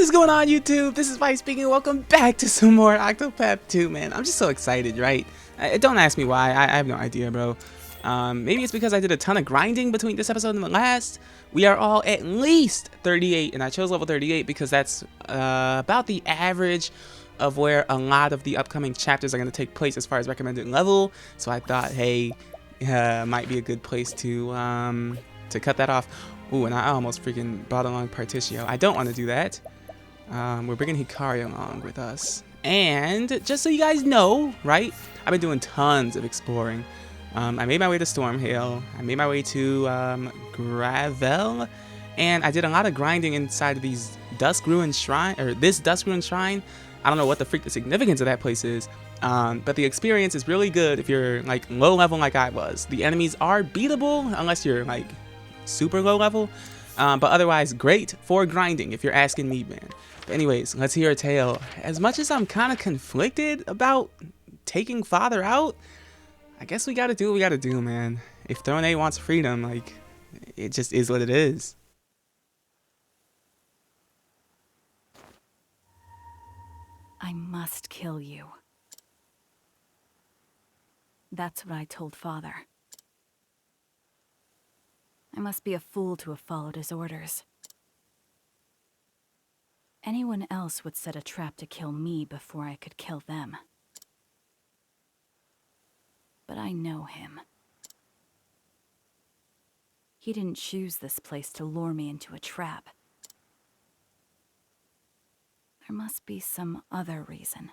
is going on, YouTube? This is Mike speaking. Welcome back to some more Octopath 2, man. I'm just so excited, right? Don't ask me why. I have no idea, bro. Maybe it's because I did a ton of grinding between this episode and the last. We are all at least 38, and I chose level 38 because that's about the average of where a lot of the upcoming chapters are going to take place as far as recommended level. So I thought, hey, might be a good place to cut that off. Ooh, and I almost freaking brought along Particio. I don't want to do that. We're bringing Hikari along with us. And just so you guys know, right, I've been doing tons of exploring. I made my way to Stormhail. I made my way to Gravel. And I did a lot of grinding inside of these Dusk-Ruined Shrine, or this Dusk-Ruined Shrine. I don't know what the freak the significance of that place is. But the experience is really good if you're like low level like I was. The enemies are beatable unless you're like super low level, but otherwise great for grinding if you're asking me, man. But anyways, let's hear a tale. As much as I'm kind of conflicted about taking Father out, I guess we gotta do what we gotta do, man. If Throné wants freedom, like, it just is what it is. I must kill you. That's what I told Father. I must be a fool to have followed his orders. Anyone else would set a trap to kill me before I could kill them. But I know him. He didn't choose this place to lure me into a trap. There must be some other reason.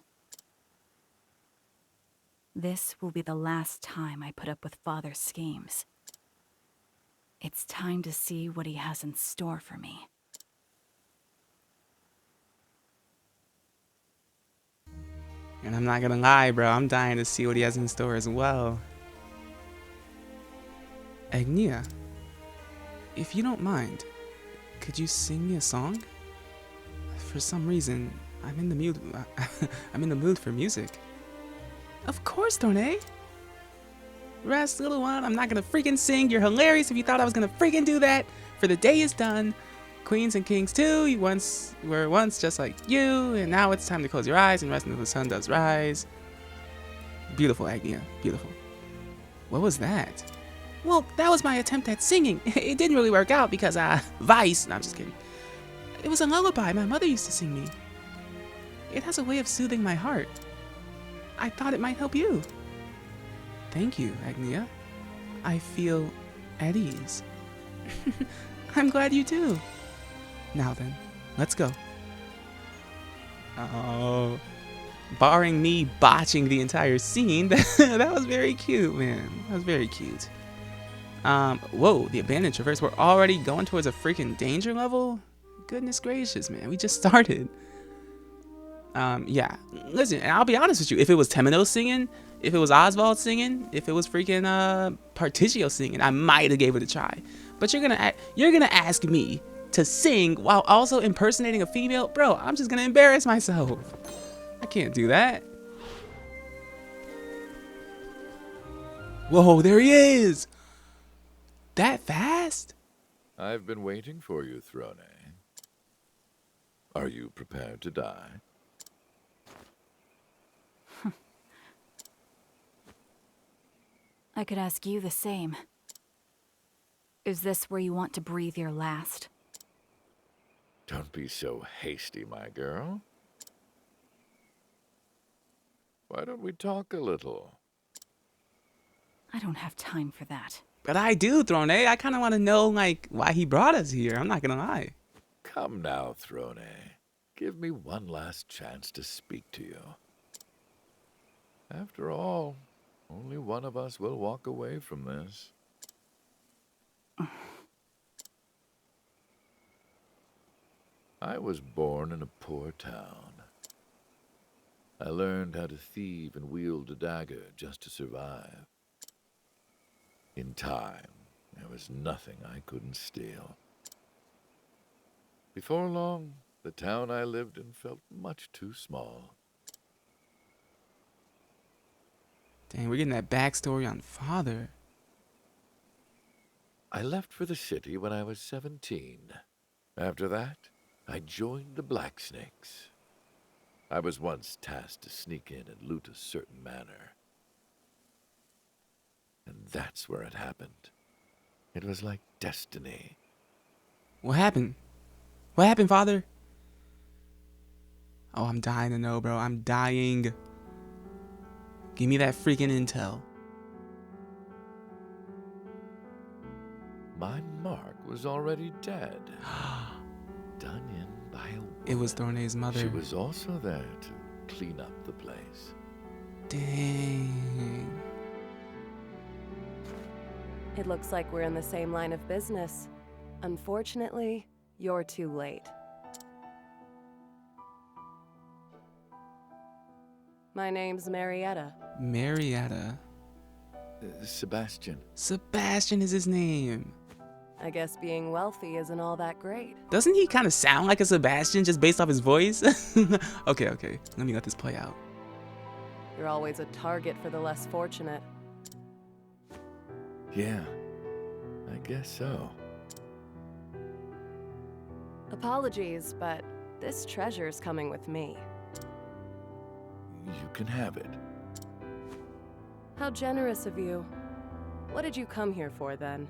This will be the last time I put up with Father's schemes. It's time to see what he has in store for me. And I'm not gonna lie, bro, I'm dying to see what he has in store as well. Agnia, if you don't mind, could you sing me a song? For some reason, I'm in the mood. I'm in the mood for music. Of course, Throné. Rest, little one. I'm not gonna freaking sing. You're hilarious if you thought I was gonna freaking do that. For the day is done. Queens and kings too. You were once just like you, and now it's time to close your eyes and rest until the sun does rise. Beautiful, Agnia. Beautiful. What was that? Well, that was my attempt at singing. It didn't really work out because Vice. No, I'm just kidding. It was a lullaby my mother used to sing me. It has a way of soothing my heart. I thought it might help you. Thank you, Agnia. I feel at ease. I'm glad you do. Now then, let's go. Oh, barring me botching the entire scene, that was very cute, man. That was very cute. Whoa, the abandoned traverse. We're already going towards a freaking danger level? Goodness gracious, man. We just started. Yeah. Listen, and I'll be honest with you. If it was Temino singing, if it was Oswald singing, if it was freaking Particio singing, I might have gave it a try. But you're gonna ask me to sing while also impersonating a female? Bro, I'm just gonna embarrass myself. I can't do that. Whoa, there he is. That fast? I've been waiting for you, Throné. Are you prepared to die? I could ask you the same. Is this where you want to breathe your last? Don't be so hasty, my girl. Why don't we talk a little? I don't have time for that. But I do, Throné. I kind of want to know, like, why he brought us here. I'm not gonna lie. Come now, Throné. Give me one last chance to speak to you. After all, only one of us will walk away from this. I was born in a poor town. I learned how to thieve and wield a dagger just to survive. In time, there was nothing I couldn't steal. Before long, the town I lived in felt much too small. Dang, we're getting that backstory on Father. I left for the city when I was 17. After that, I joined the Blacksnakes. I was once tasked to sneak in and loot a certain manor. And that's where it happened. It was like destiny. What happened? What happened, Father? Oh, I'm dying to know, bro. I'm dying. Give me that freaking intel. My mark was already dead. Done in by a woman. It was Thorné's mother. She was also there to clean up the place. Dang. It looks like we're in the same line of business. Unfortunately, you're too late. My name's Marietta. Marietta. Sebastian. Sebastian is his name. I guess being wealthy isn't all that great. Doesn't he kind of sound like a Sebastian just based off his voice? Okay. Let me let this play out. You're always a target for the less fortunate. Yeah, I guess so. Apologies, but this treasure's coming with me. You can have it. How generous of you. What did you come here for, then?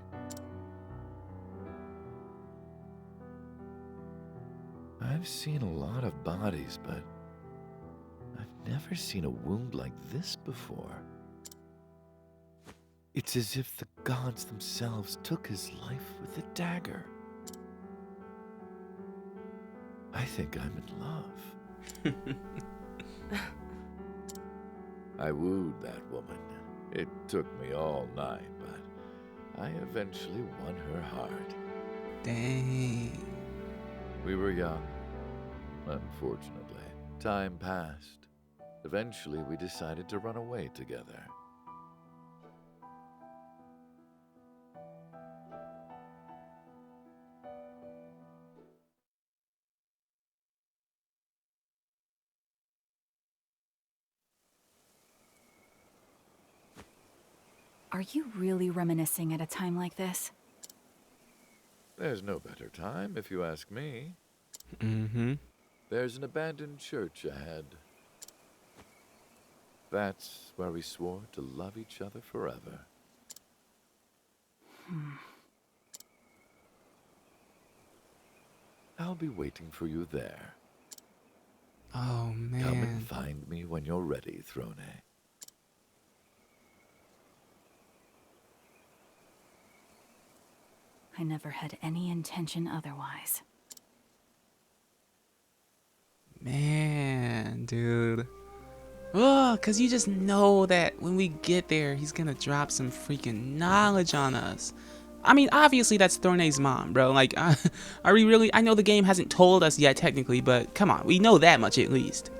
I've seen a lot of bodies, but I've never seen a wound like this before. It's as if the gods themselves took his life with a dagger. I think I'm in love. I wooed that woman. It took me all night, but I eventually won her heart. Dang. We were young, unfortunately. Time passed. Eventually, we decided to run away together. Are you really reminiscing at a time like this? There's no better time, if you ask me. Mm-hmm. There's an abandoned church ahead. That's where we swore to love each other forever. I'll be waiting for you there. Oh, man. Come and find me when you're ready, Throné. I never had any intention otherwise. Man, dude. Oh, cause you just know that when we get there, he's gonna drop some freaking knowledge on us. I mean, obviously that's Thorné's mom, bro. Like, are we really? I know the game hasn't told us yet technically, but come on, we know that much at least.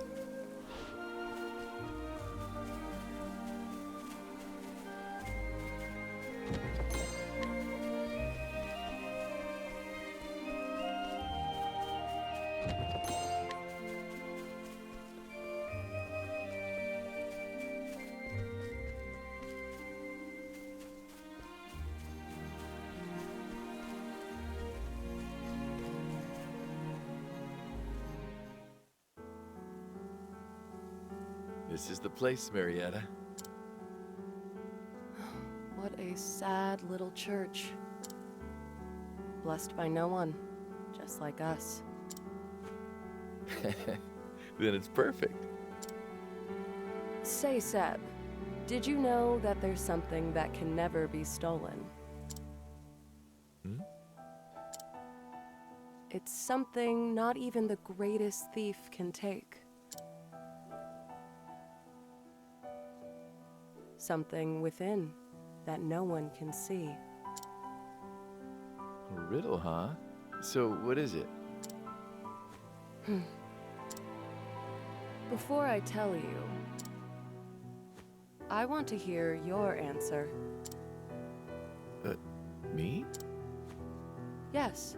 This is the place, Marietta. What a sad little church. Blessed by no one, just like us. Then it's perfect. Say, Seb, did you know that there's something that can never be stolen? Hmm? It's something not even the greatest thief can take. Something within that no one can see. A riddle, huh? So, what is it? Before I tell you, I want to hear your answer. Me? Yes.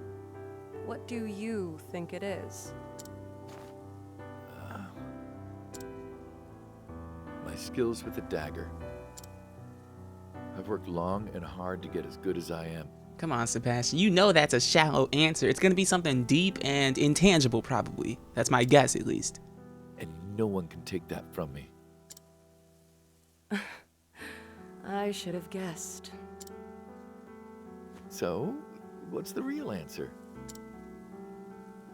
What do you think it is? My skills with the dagger. I've worked long and hard to get as good as I am. Come on, Sebastian. You know that's a shallow answer. It's gonna be something deep and intangible, probably. That's my guess, at least. And no one can take that from me. I should have guessed. So, what's the real answer?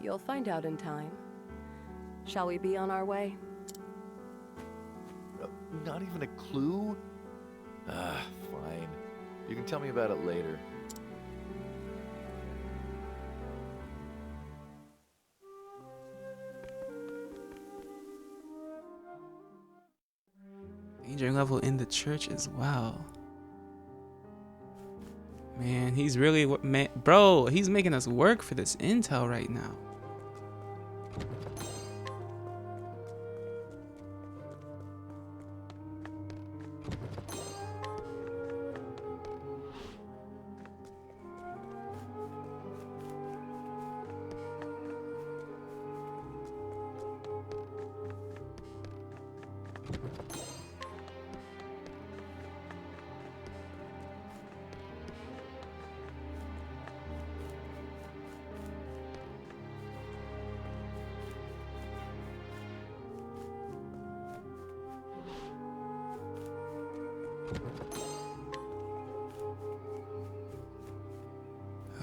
You'll find out in time. Shall we be on our way? Not even a clue? Ah, fine. You can tell me about it later. Danger level in the church as well. Man, he's really, bro, he's making us work for this intel right now.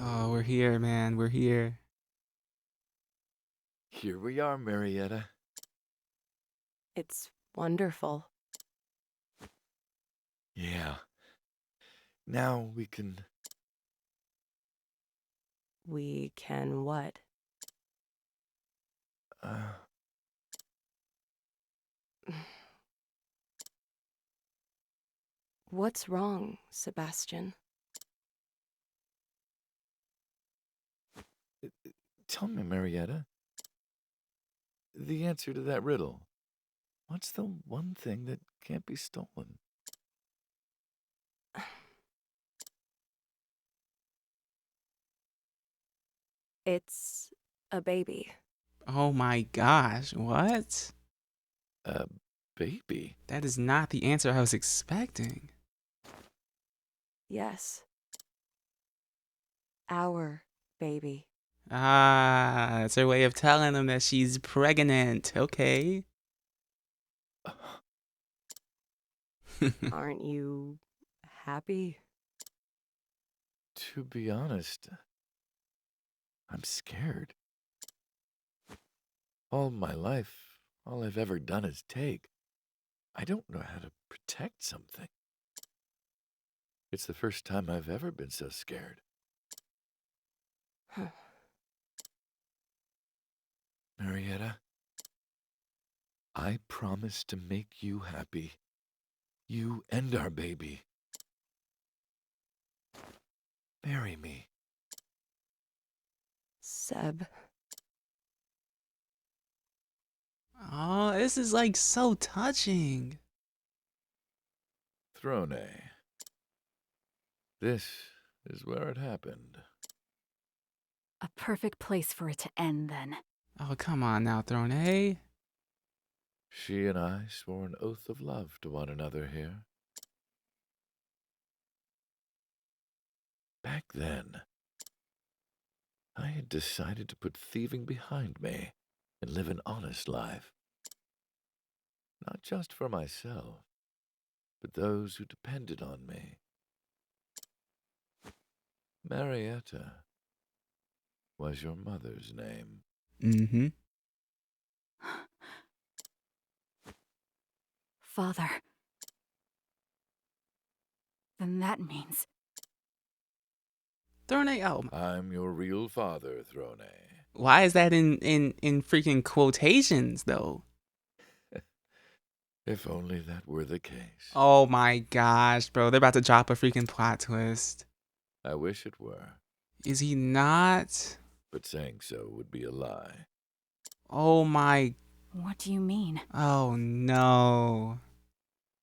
Oh, we're here, man. We're here. Here we are, Marietta. It's wonderful. Yeah. Now we can... We can what? What's wrong, Sebastian? Tell me, Marietta. The answer to that riddle. What's the one thing that can't be stolen? It's a baby. Oh my gosh, what? A baby? That is not the answer I was expecting. Yes. Our baby. Ah, it's her way of telling them that she's pregnant. Okay. Aren't you happy? To be honest, I'm scared. All my life, all I've ever done is take. I don't know how to protect something. It's the first time I've ever been so scared. Marietta, I promise to make you happy. You and our baby. Marry me. Seb. Oh, this is like so touching. Throné. This is where it happened. A perfect place for it to end, then. Oh, come on now, Throné. She and I swore an oath of love to one another here. Back then, I had decided to put thieving behind me and live an honest life. Not just for myself, but those who depended on me. Marietta was your mother's name. Mm-hmm. Father. Then that means... Throné, oh, I'm your real father, Throné. why is that in freaking quotations, though? If only that were the case. Oh my gosh, bro. They're about to drop a freaking plot twist. I wish it were, Is he not? but saying so would be a lie. Oh my... What do you mean? Oh no.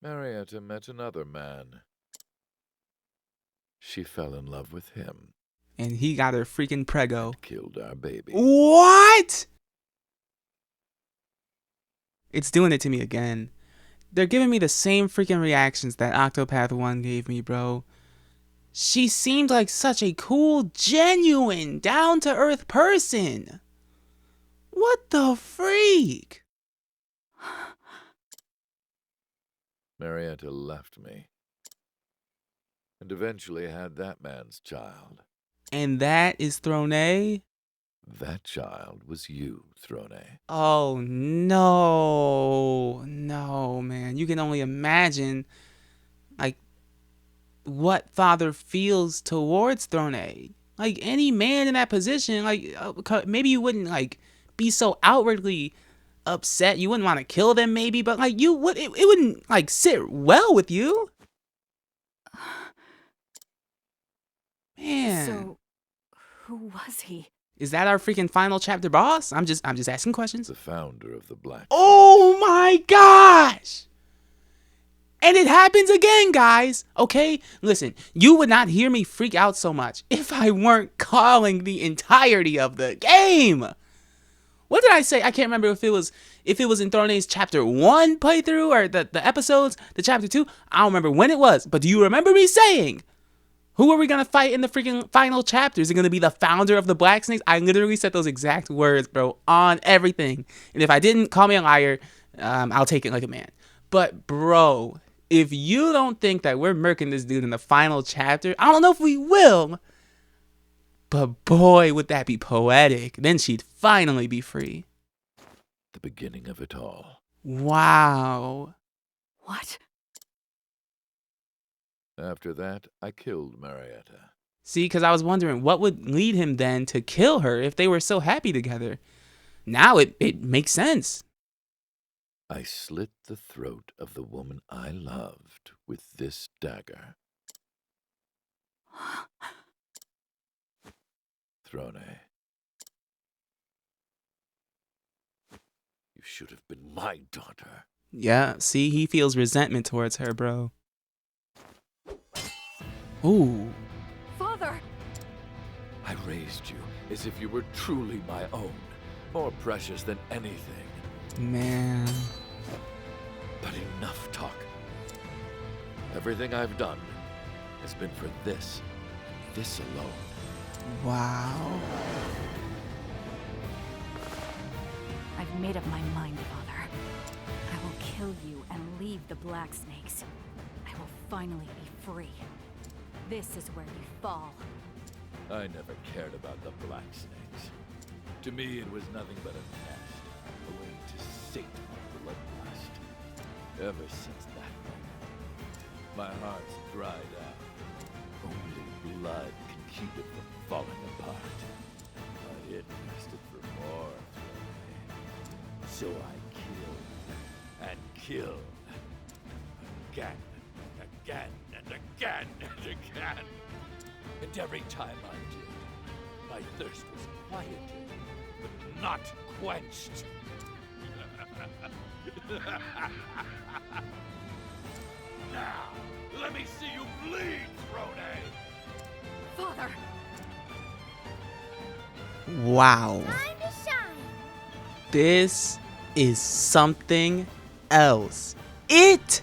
Marietta met another man. She fell in love with him. And he got her freaking prego. Killed our baby. What? It's doing it to me again. They're giving me the same freaking reactions that Octopath 1 gave me, bro. She seemed like such a cool, genuine, down-to-earth person. What the freak? Marietta left me. And eventually had that man's child. And that is Throné? That child was you, Throné. Oh, no. No, man. You can only imagine, like, what Father feels towards Throné. Like, any man in that position, like, maybe you wouldn't, like, be so outwardly upset. You wouldn't want to kill them, maybe, but, like, you would, it wouldn't, like, sit well with you. Man. So, who was he? Is that our freaking final chapter boss? I'm just asking questions. The founder of the Black. Oh my gosh! And it happens again, guys. Okay? Listen, you would not hear me freak out so much if I weren't calling the entirety of the game. What did I say? I can't remember if it was in Throné's chapter 1 playthrough or the episodes, the chapter 2. I don't remember when it was, but do you remember me saying, who are we going to fight in the freaking final chapter? Is it going to be the founder of the Black Snakes? I literally said those exact words, bro, on everything. And if I didn't, call me a liar. I'll take it like a man. But, bro, if you don't think that we're murking this dude in the final chapter, I don't know if we will. But, boy, would that be poetic. Then she'd finally be free. The beginning of it all. Wow. What? After that, I killed Marietta. See, because I was wondering what would lead him then to kill her if they were so happy together. Now it makes sense. I slit the throat of the woman I loved with this dagger. Throné. You should have been my daughter. Yeah, see, he feels resentment towards her, bro. Ooh. Father! I raised you as if you were truly my own, more precious than anything. Man. But enough talk. Everything I've done has been for this alone. Wow. I've made up my mind, Father. I will kill you and leave the Black Snakes. I will finally be free. This is where you fall. I never cared about the Black Snakes. To me, it was nothing but a nest, a way to sate my bloodlust. Ever since that moment, my heart's dried up. Only blood can keep it from falling apart. I interested for more, so I killed and killed. Again and again and again and again. And every time I did, my thirst was quieted, but not quenched. Now, let me see you bleed, Throné! Father! Wow. This is something else. It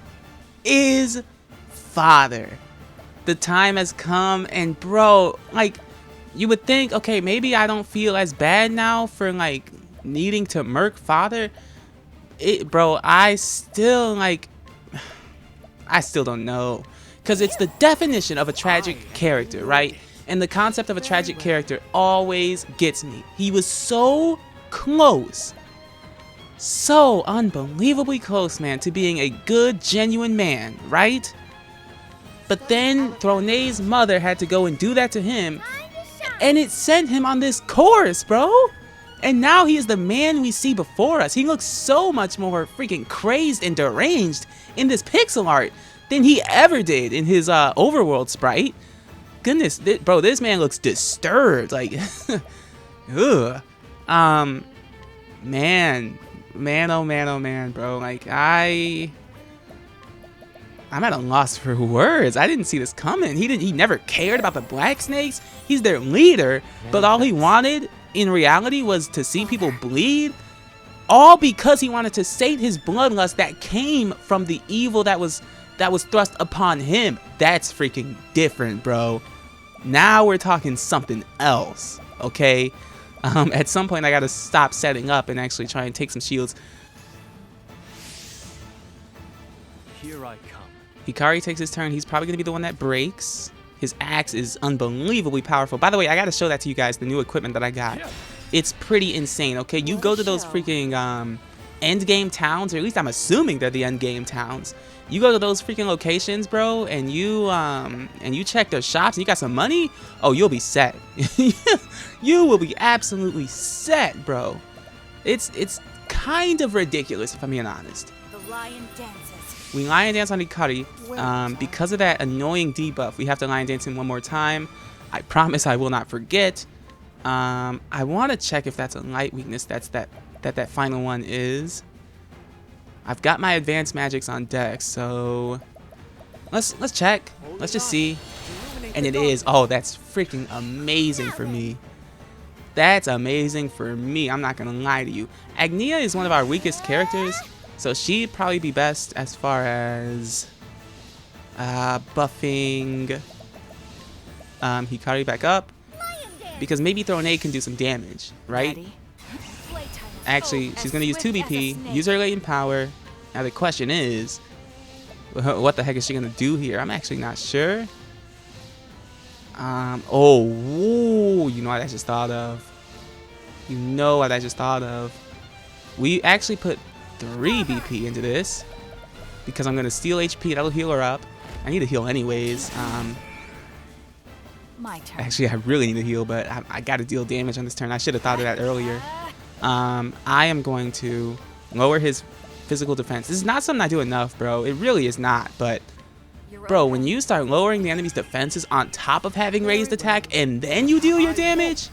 is Father. The time has come, and bro, like, you would think, okay, maybe I don't feel as bad now for like needing to murk Father. Bro, I still don't know, because it's the definition of a tragic character, right? And the concept of a tragic character always gets me. He was so close, so unbelievably close, man, to being a good, genuine man, right? But then Throné's mother had to go and do that to him, and it sent him on this course, bro. And now he is the man we see before us. He looks so much more freaking crazed and deranged in this pixel art than he ever did in his overworld sprite. Goodness, bro, this man looks disturbed. Like, ugh. Man, oh man, bro. Like, I'm at a loss for words. I didn't see this coming. He never cared about the Black Snakes. He's their leader, but all he wanted in reality was to see people bleed, all because he wanted to sate his bloodlust that came from the evil that was that was thrust upon him. That's freaking different, bro. Now we're talking something else, okay? At some point, I gotta stop setting up and actually try and take some shields. Here I come. Hikari takes his turn. He's probably gonna be the one that breaks. His axe is unbelievably powerful. By the way, I gotta show that to you guys, the new equipment that I got. It's pretty insane, okay? You go to those freaking end game towns, or at least I'm assuming they're the end game towns. You go to those freaking locations, bro, and you check their shops and you got some money, oh, you'll be set. You will be absolutely set, bro. It's kind of ridiculous, if I'm being honest. The lion dances. We lion dance on Hikari. Because of that annoying debuff, we have to lion dance him one more time. I promise I will not forget. I want to check if that's a light weakness. That final one is. I've got my advanced magics on deck, so let's check. Let's just see. And it is. Oh, that's freaking amazing for me. That's amazing for me. I'm not gonna lie to you. Agnia is one of our weakest characters, so she'd probably be best as far as buffing Hikari back up, because maybe Throné can do some damage, right? Actually, she's going to use 2 BP, use her latent power. Now the question is, what the heck is she going to do here? I'm actually not sure. Oh, you know what I just thought of? You know what I just thought of? We actually put 3 BP into this, because I'm going to steal HP. That'll heal her up. I need to heal anyways. My turn. Actually, I really need to heal, but I got to deal damage on this turn. I should have thought of that earlier. I am going to lower his physical defense. This is not something I do enough, bro. It really is not. But, bro, when you start lowering the enemy's defenses on top of having raised attack, and then you deal your damage,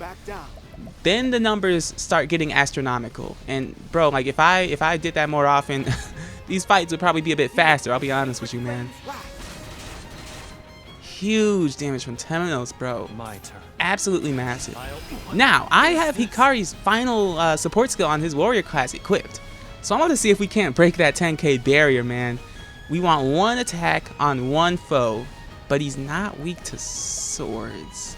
then the numbers start getting astronomical. And, bro, like, if I did that more often, these fights would probably be a bit faster. I'll be honest with you, man. Huge damage from Temenos, bro. My turn. Absolutely massive. Now, I have Hikari's final support skill on his warrior class equipped. So I want to see if we can't break that 10k barrier, man. We want 1 attack on 1 foe, but he's not weak to swords.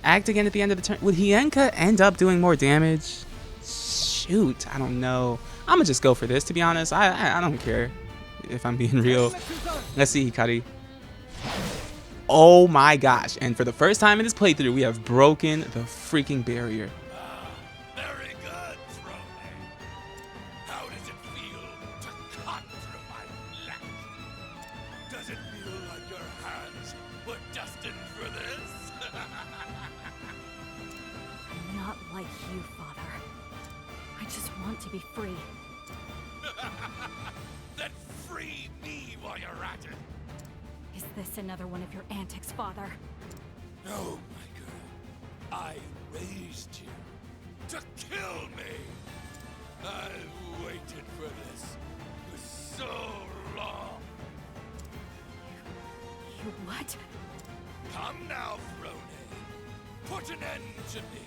Act again at the end of the turn. Would Hienka end up doing more damage? Shoot, I don't know. I'm gonna just go for this, to be honest. I don't care, if I'm being real. Let's see, Hikari. Oh my gosh. And for the first time in this playthrough, we have broken the freaking barrier. Very good, Throné. How does it feel to cut through my flesh? Does it feel like your hands were destined for this? I'm not like you, Father. I just want to be free. Then free me while you're at it. Is this another one of your antics, Father? No, my girl. I raised you to kill me. I've waited for this for so long. You what? Come now, Throné. Put an end to me.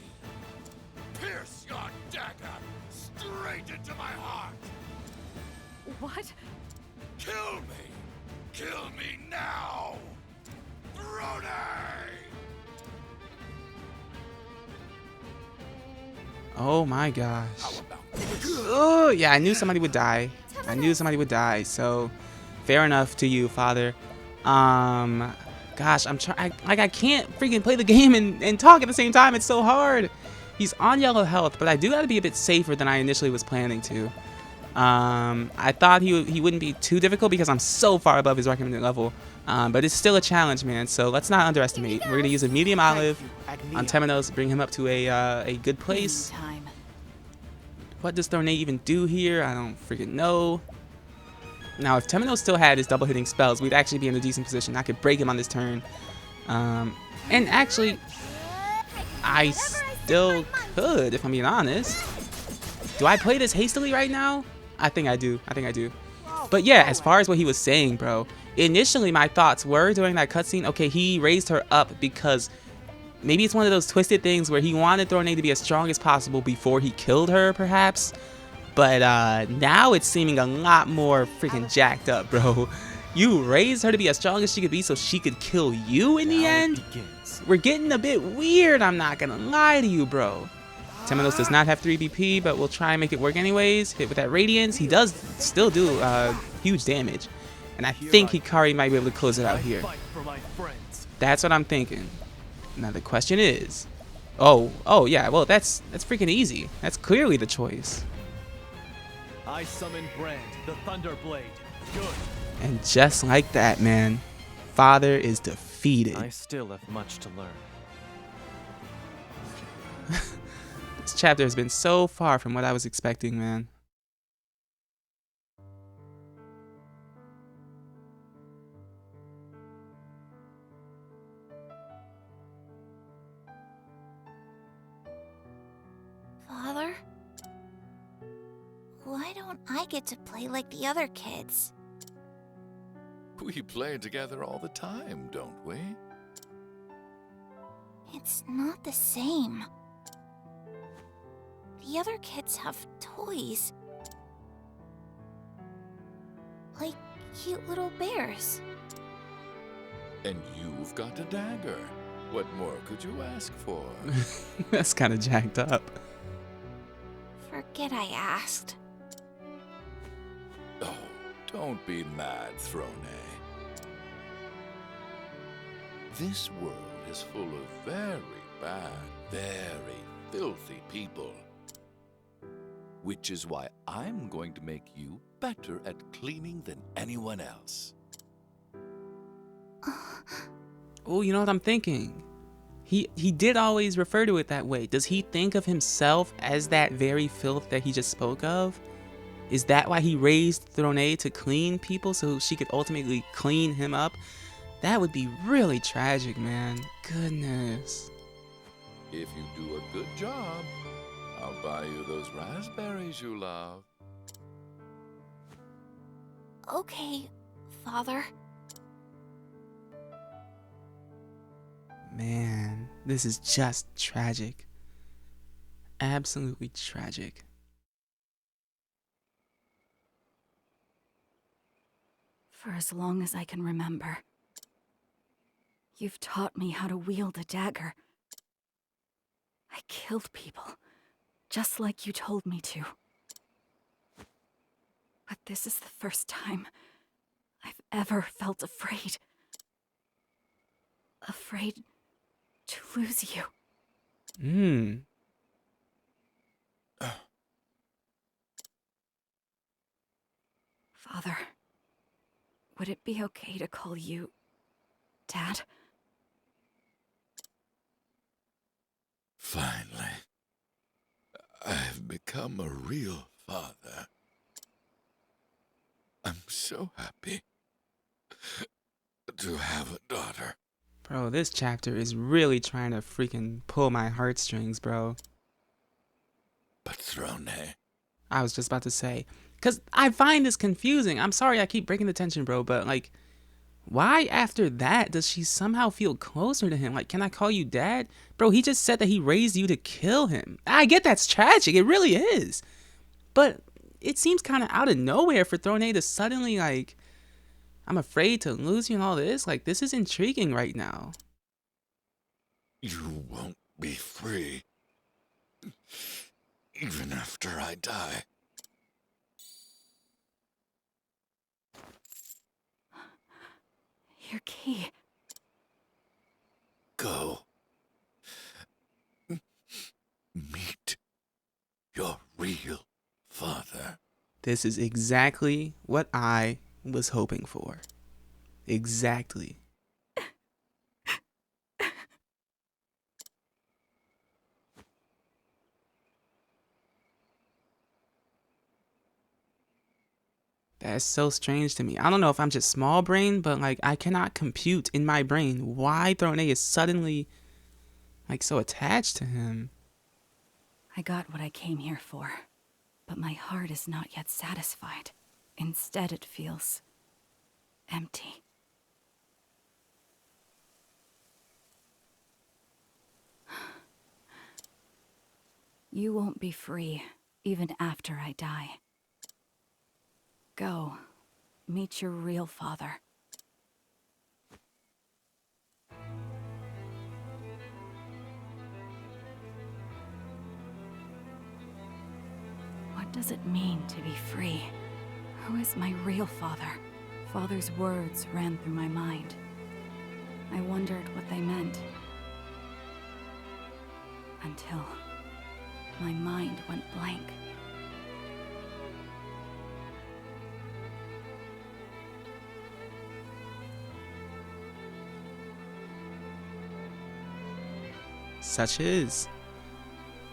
Pierce your dagger straight into my heart. What? Kill me! Kill me now! Throné! Oh my gosh. Oh, yeah, I knew somebody would die. I knew somebody would die, so fair enough to you, Father. Gosh, I'm trying. I can't freaking play the game and talk at the same time. It's so hard. He's on yellow health, but I do gotta be a bit safer than I initially was planning to. I thought he wouldn't be too difficult because I'm so far above his recommended level, but it's still a challenge, man, so let's not underestimate. We're gonna use a medium olive on Temenos, bring him up to a good place. What does Throné even do here? I don't freaking know. Now, if Temenos still had his double hitting spells, we'd actually be in a decent position. I could break him on this turn, and actually I still could, if I'm being honest. Do I play this hastily right now? I think I do. But yeah, as far as what he was saying, bro, initially my thoughts were during that cutscene, okay, he raised her up because maybe it's one of those twisted things where he wanted Throné to be as strong as possible before he killed her, perhaps. But now it's seeming a lot more freaking jacked up, bro. You raised her to be as strong as she could be so she could kill you in the Now it end? begins. We're getting a bit weird, I'm not gonna lie to you, bro. Temenos does not have 3 BP, but we'll try and make it work anyways. Hit with that Radiance. He does still do huge damage. And I think Hikari might be able to close it out I here. fight for my friends. That's what I'm thinking. Now the question is... Oh yeah, well that's freaking easy. That's clearly the choice. I summon Brand, the Thunderblade. Good. And just like that, man, Father is defeated. I still have much to learn. This chapter has been so far from what I was expecting, man. Father? Why don't I get to play like the other kids? We play together all the time, don't we? It's not the same. The other kids have toys. Like cute little bears. And you've got a dagger. What more could you ask for? That's kind of jacked up. Forget I asked. Oh, don't be mad, Throné. This world is full of very bad, very filthy people. Which is why I'm going to make you better at cleaning than anyone else. Oh, you know what I'm thinking? He did always refer to it that way. Does he think of himself as that very filth that he just spoke of? Is that why he raised Throné to clean people so she could ultimately clean him up? That would be really tragic, man. Goodness. If you do a good job, I'll buy you those raspberries you love. Okay, Father. Man, this is just tragic. Absolutely tragic. For as long as I can remember, you've taught me how to wield a dagger. I killed people, just like you told me to. But this is the first time I've ever felt afraid. Afraid to lose you. Father, would it be okay to call you Dad? Finally, I've become a real father. I'm so happy to have a daughter. Bro, this chapter is really trying to freaking pull my heartstrings, bro. But Throné, I was just about to say, because I find this confusing. I'm sorry I keep breaking the tension, bro, but like, why after that does she somehow feel closer to him? Like, can I call you Dad? Bro, he just said that he raised you to kill him. I get that's tragic. It really is. But it seems kind of out of nowhere for Throné to suddenly, like, I'm afraid to lose you and all this. Like, this is intriguing right now. you won't be free. Even after I die. Your key. Go. Meet your real father. This is exactly what I was hoping for. Exactly. That's so strange to me. I don't know if I'm just small brain, but like I cannot compute in my brain why Throné is suddenly like so attached to him. I got what I came here for, but my heart is not yet satisfied. Instead, it feels empty. You won't be free even after I die. Go, meet your real father. What does it mean to be free? Who is my real father? Father's words ran through my mind. I wondered what they meant. Until my mind went blank. Such is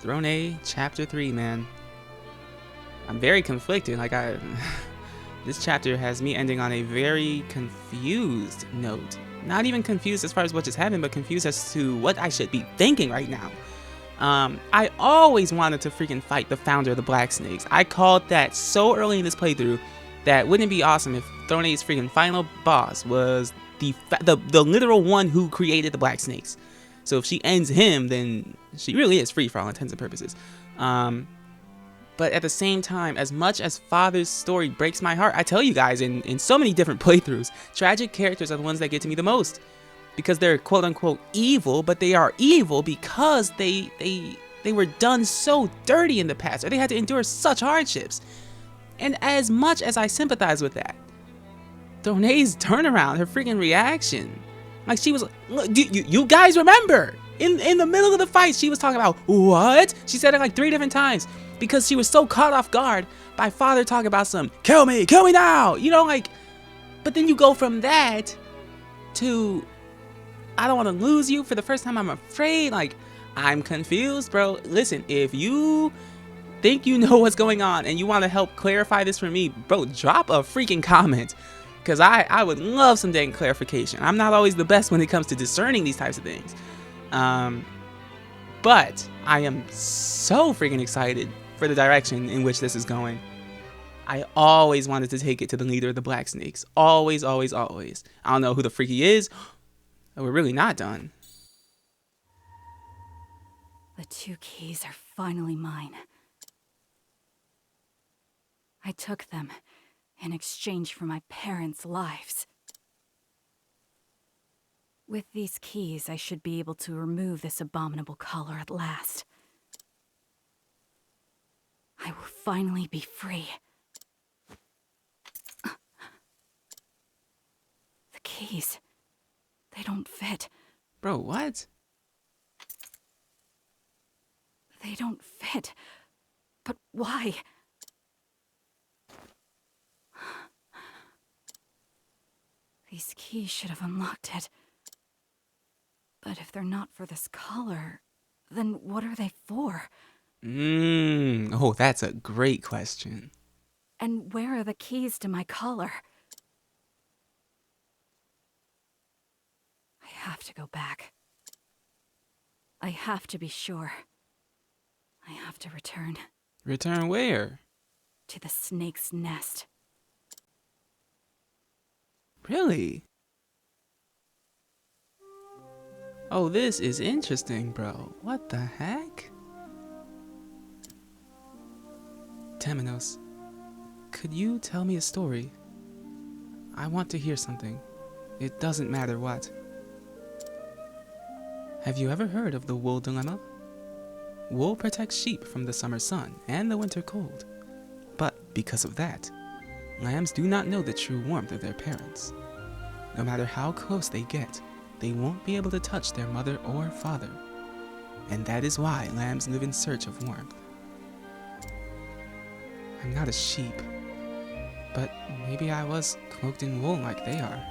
Throné chapter 3, man. I'm very conflicted. This chapter has me ending on a very confused note. Not even confused as far as what just happened, but confused as to what I should be thinking right now. I always wanted to freaking fight the founder of the Black Snakes. I called that so early in this playthrough that wouldn't it be awesome if Throné's freaking final boss was the literal one who created the Black Snakes. So if she ends him, then she really is free for all intents and purposes. But at the same time, as much as Father's story breaks my heart, I tell you guys, in so many different playthroughs, tragic characters are the ones that get to me the most. Because they're quote-unquote evil, but they are evil because they were done so dirty in the past, or they had to endure such hardships. And as much as I sympathize with that, Throné's turnaround, her freaking reaction, like she was, look, you guys remember, in the middle of the fight, she was talking about, what? She said it like 3 different times, because she was so caught off guard by Father talking about some, kill me now, you know, like, but then you go from that to, I don't want to lose you for the first time, I'm afraid, like, I'm confused, bro. Listen, if you think you know what's going on and you want to help clarify this for me, bro, drop a freaking comment, because I would love some dang clarification. I'm not always the best when it comes to discerning these types of things. But I am so freaking excited for the direction in which this is going. I always wanted to take it to the leader of the Black Snakes. Always, always, always. I don't know who the freak he is. We're really not done. The 2 keys are finally mine. I took them in exchange for my parents' lives. With these keys, I should be able to remove this abominable color at last. I will finally be free. The keys, they don't fit. Bro, what? They don't fit. But why? These keys should have unlocked it. But if they're not for this color, then what are they for? Oh, that's a great question. And where are the keys to my collar? I have to go back. I have to be sure. I have to return. Return where? To the snake's nest. Really? Oh, this is interesting, bro. What the heck? Temenos, could you tell me a story? I want to hear something. It doesn't matter what. Have you ever heard of the wool dilemma? Wool protects sheep from the summer sun and the winter cold. But because of that, lambs do not know the true warmth of their parents. No matter how close they get, they won't be able to touch their mother or father. And that is why lambs live in search of warmth. I'm not a sheep, but maybe I was cloaked in wool like they are.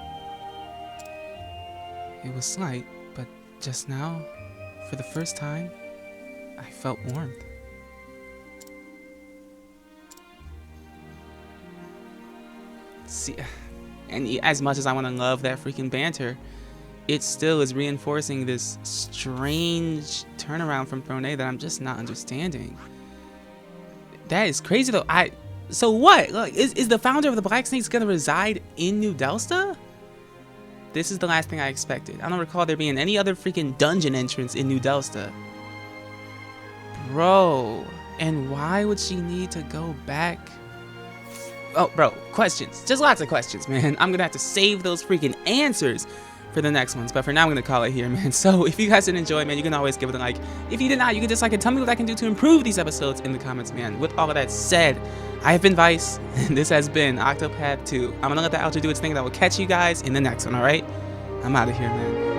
It was slight, but just now, for the first time, I felt warmth. See, and as much as I want to love that freaking banter, it still is reinforcing this strange turnaround from Throné that I'm just not understanding. That is crazy though. So what? Like, is the founder of the Black Snakes gonna reside in New Delsta? This is the last thing I expected. I don't recall there being any other freaking dungeon entrance in New Delsta. Bro, And why would she need to go back? Oh, bro, questions. Just lots of questions, man. I'm gonna have to save those freaking answers for the next ones. But for now, I'm gonna call it here, man. So if you guys did enjoy, man, you can always give it a like. If you did not, you can dislike it. Tell me what I can do to improve these episodes in the comments, man. With all of that said, I have been Vice, and this has been Octopath 2. I'm gonna let the outro do its thing, and I will catch you guys in the next one, alright? I'm out of here, man.